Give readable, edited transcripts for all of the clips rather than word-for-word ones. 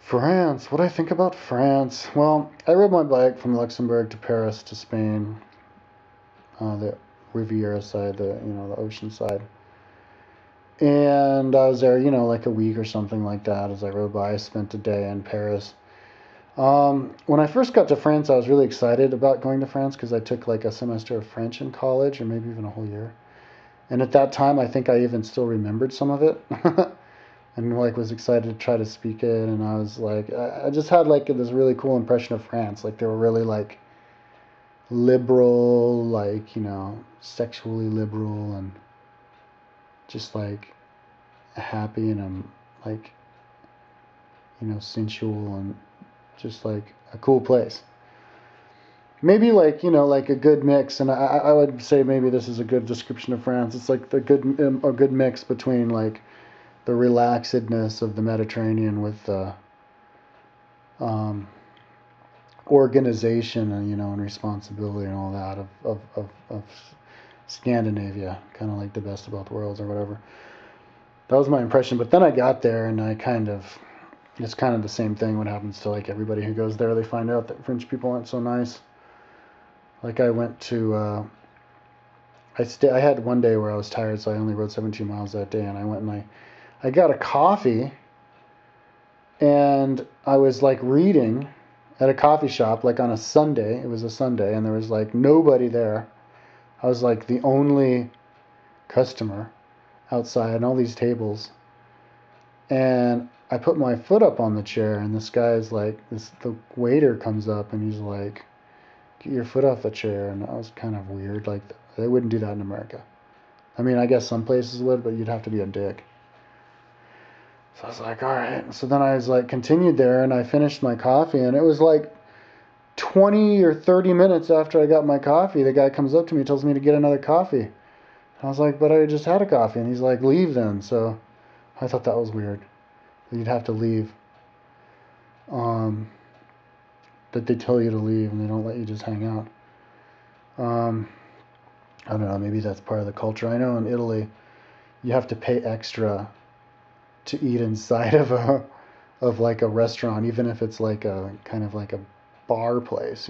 France. What do I think about France? Well, I rode my bike from Luxembourg to Paris to Spain, the Riviera side, the ocean side. And I was there, like a week or something like that. As I rode by, I spent a day in Paris. When I first got to France, I was really excited about going to France because I took like a semester of French in college, or maybe even a whole year. And at that time, I think I even still remembered some of it, and like was excited to try to speak it. And I was like, I just had like this really cool impression of France. Like they were really like liberal, like sexually liberal, and just like happy and like sensual and just like a cool place. Maybe like like a good mix, and I would say maybe this is a good description of France. It's like a good mix between like the relaxedness of the Mediterranean with the organization and and responsibility and all that of Scandinavia, kind of like the best of both worlds or whatever. That was my impression. But then I got there and it's kind of the same thing. What happens to like everybody who goes there, they find out that French people aren't so nice. Like I went to, I had one day where I was tired, so I only rode 17 miles that day, and I went and I got a coffee, and I was like reading at a coffee shop, like on a Sunday. It was a Sunday, and there was like nobody there. I was like the only customer outside, and all these tables, and I put my foot up on the chair, and this guy's like, the waiter comes up, and he's like, get your foot off the chair. And that was kind of weird. Like, they wouldn't do that in America. I mean, I guess some places would, but you'd have to be a dick. So I was like, all right. So then I was like, continued there, and I finished my coffee, and it was like 20 or 30 minutes after I got my coffee, the guy comes up to me, tells me to get another coffee. And I was like, but I just had a coffee. And he's like, leave then. So I thought that was weird. You'd have to leave. That they tell you to leave and they don't let you just hang out. I don't know, maybe that's part of the culture. I know in Italy, you have to pay extra to eat inside of like a restaurant, even if it's like a kind of like a bar place,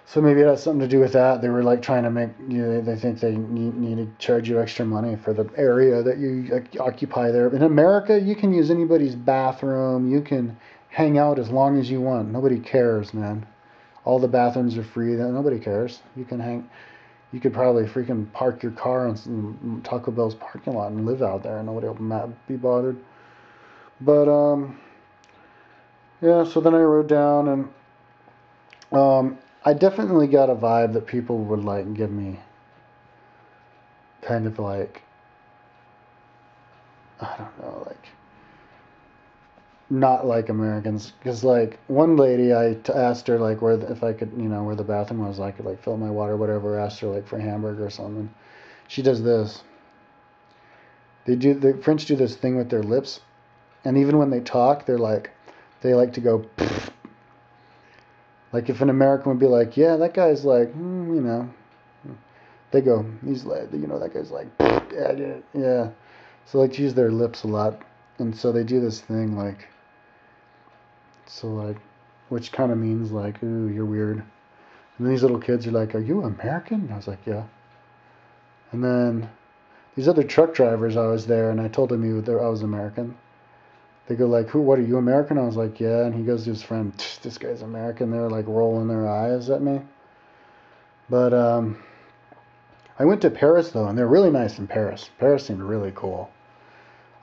So maybe it has something to do with that. They were like trying to make they think they need to charge you extra money for the area that you occupy there. In America, you can use anybody's bathroom. You can hang out as long as you want. Nobody cares, man. All the bathrooms are free. Nobody cares. You can hang. You could probably freaking park your car in Taco Bell's parking lot and live out there, and nobody will be bothered. But yeah. So then I wrote down and. I definitely got a vibe that people would like give me kind of like, I don't know, like not like Americans. Because like one lady, I asked her like if I could, where the bathroom was, I could like fill my water or whatever. Asked her like for a hamburger or something. She does this. The French do this thing with their lips, and even when they talk, they like to go. Pfft. Like if an American would be like, yeah, that guy's like, they go, he's like, that guy's like, yeah. So like to use their lips a lot, and so they do this thing like, so like, which kind of means like, ooh, you're weird. And these little kids are like, are you American? And I was like, yeah. And then these other truck drivers, I was there, and I told them I was American. They go like, what are you, American? I was like, yeah. And he goes to his friend, this guy's American. They're like rolling their eyes at me. But I went to Paris though, and they're really nice in Paris. Paris seemed really cool.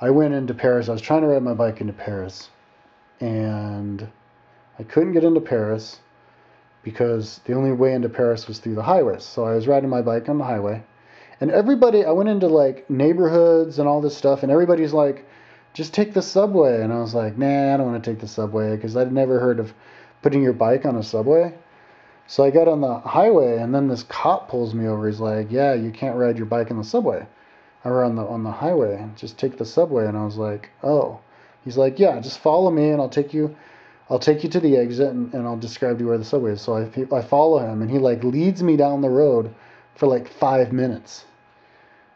I went into Paris. I was trying to ride my bike into Paris, and I couldn't get into Paris because the only way into Paris was through the highways. So I was riding my bike on the highway, and I went into like neighborhoods and all this stuff, and everybody's like, just take the subway. And I was like, nah, I don't want to take the subway because I'd never heard of putting your bike on a subway. So I got on the highway, and then this cop pulls me over. He's like, yeah, you can't ride your bike on the subway or on the highway. Just take the subway. And I was like, oh. He's like, yeah, just follow me, and I'll take you to the exit, and I'll describe to you where the subway is. So I follow him, and he like leads me down the road for like 5 minutes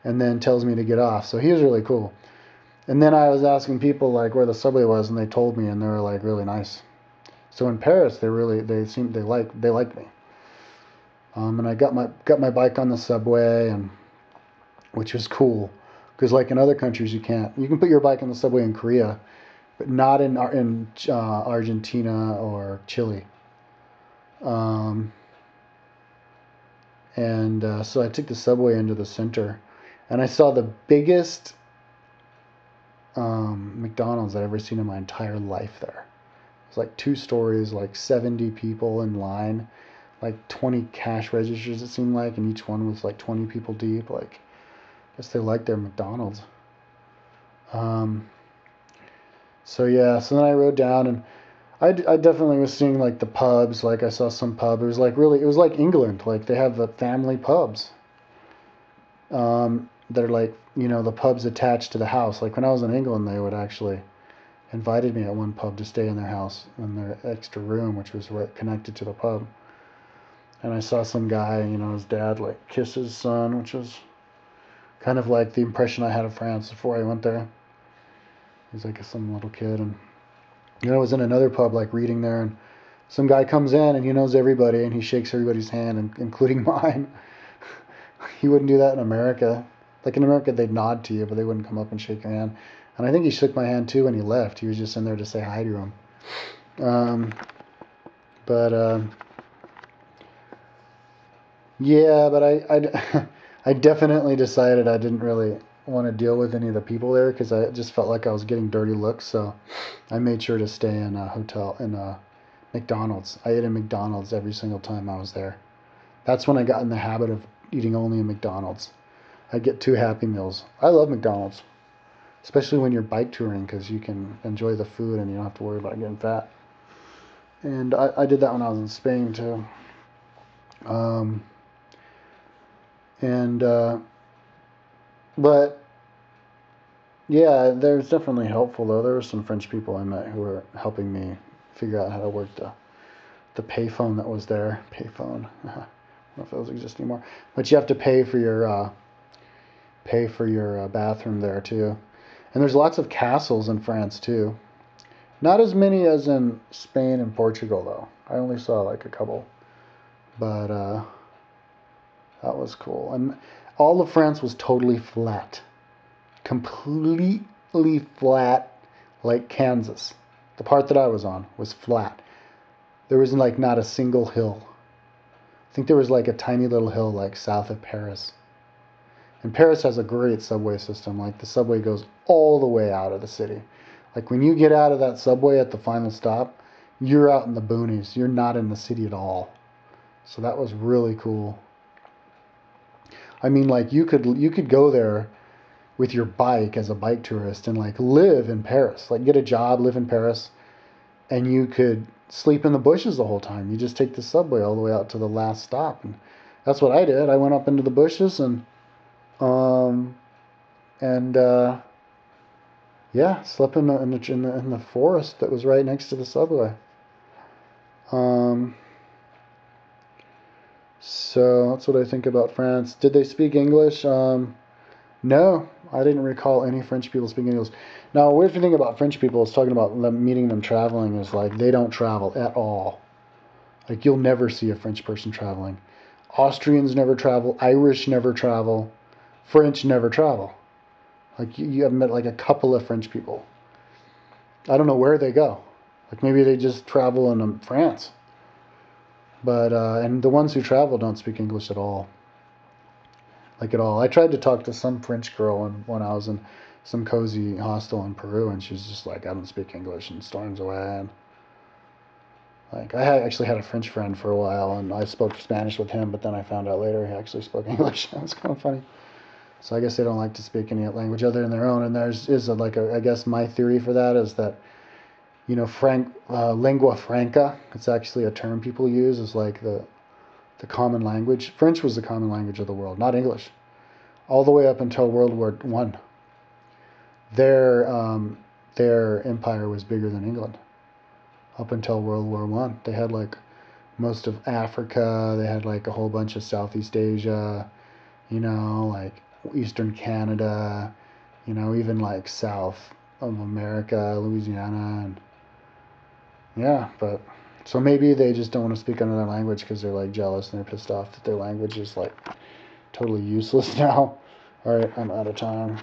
and then tells me to get off. So he was really cool. And then I was asking people like where the subway was, and they told me, and they were like really nice. So in Paris, they liked me. And I got my bike on the subway, and which was cool, because like in other countries you can't. You can put your bike on the subway in Korea, but not in Argentina or Chile. Um, and so I took the subway into the center, and I saw the biggest McDonald's I'd ever seen in my entire life there. It was like 2 stories, like 70 people in line, like 20 cash registers it seemed like, and each one was like 20 people deep. Like, I guess they like their McDonald's. So yeah, so then I rode down, and I definitely was seeing like the pubs. Like I saw some pub. It was like England. Like they have the family pubs. That are like, the pubs attached to the house. Like when I was in England, they would actually invited me at one pub to stay in their house in their extra room, which was right connected to the pub. And I saw some guy, his dad like kiss his son, which was kind of like the impression I had of France before I went there. He's like some little kid, and I was in another pub like reading there, and some guy comes in and he knows everybody and he shakes everybody's hand, including mine. He wouldn't do that in America. Like in America, they'd nod to you, but they wouldn't come up and shake your hand. And I think he shook my hand too when he left. He was just in there to say hi to him. Yeah, but I definitely decided I didn't really want to deal with any of the people there, because I just felt like I was getting dirty looks. So I made sure to stay in a hotel, in a McDonald's. I ate at McDonald's every single time I was there. That's when I got in the habit of eating only at McDonald's. I get 2 Happy Meals. I love McDonald's, especially when you're bike touring, because you can enjoy the food and you don't have to worry about getting fat. And I did that when I was in Spain too. But yeah, there's definitely helpful though. There were some French people I met who were helping me figure out how to work the payphone that was there. Payphone. I don't know if those exist anymore. But you have to pay for your bathroom there too. And there's lots of castles in France too. Not as many as in Spain and Portugal though. I only saw like a couple. But that was cool. And all of France was totally flat. Completely flat, like Kansas. The part that I was on was flat. There was like not a single hill. I think there was like a tiny little hill like south of Paris. And Paris has a great subway system. Like the subway goes all the way out of the city. Like when you get out of that subway at the final stop, you're out in the boonies. You're not in the city at all. So that was really cool. I mean, like you could go there with your bike as a bike tourist and like live in Paris. Like get a job, live in Paris, and you could sleep in the bushes the whole time. You just take the subway all the way out to the last stop. And that's what I did. I went up into the bushes and yeah, slept in the forest that was right next to the subway. So that's what I think about France. Did they speak English? No, I didn't recall any French people speaking English. Now, a weird thing about French people is talking about meeting them traveling is like they don't travel at all. Like you'll never see a French person traveling. Austrians never travel. Irish never travel. French never travel. Like you have met like a couple of French people. I don't know where they go. Like maybe they just travel in France. But and the ones who travel don't speak English at all. Like at all. I tried to talk to some French girl when I was in some cozy hostel in Peru, and she's just like, I don't speak English, and storms away. And like I actually had a French friend for a while, and I spoke Spanish with him, but then I found out later he actually spoke English. That was kind of funny. So I guess they don't like to speak any language other than their own. And I guess my theory for that is that, lingua franca, it's actually a term people use, is like the common language. French was the common language of the world, not English. All the way up until World War I. Their empire was bigger than England. Up until World War I. They had like most of Africa, they had like a whole bunch of Southeast Asia, like Eastern Canada, you know, even like south of America, Louisiana, and yeah, but so maybe they just don't want to speak another language because they're like jealous and they're pissed off that their language is like totally useless now. All right, I'm out of time.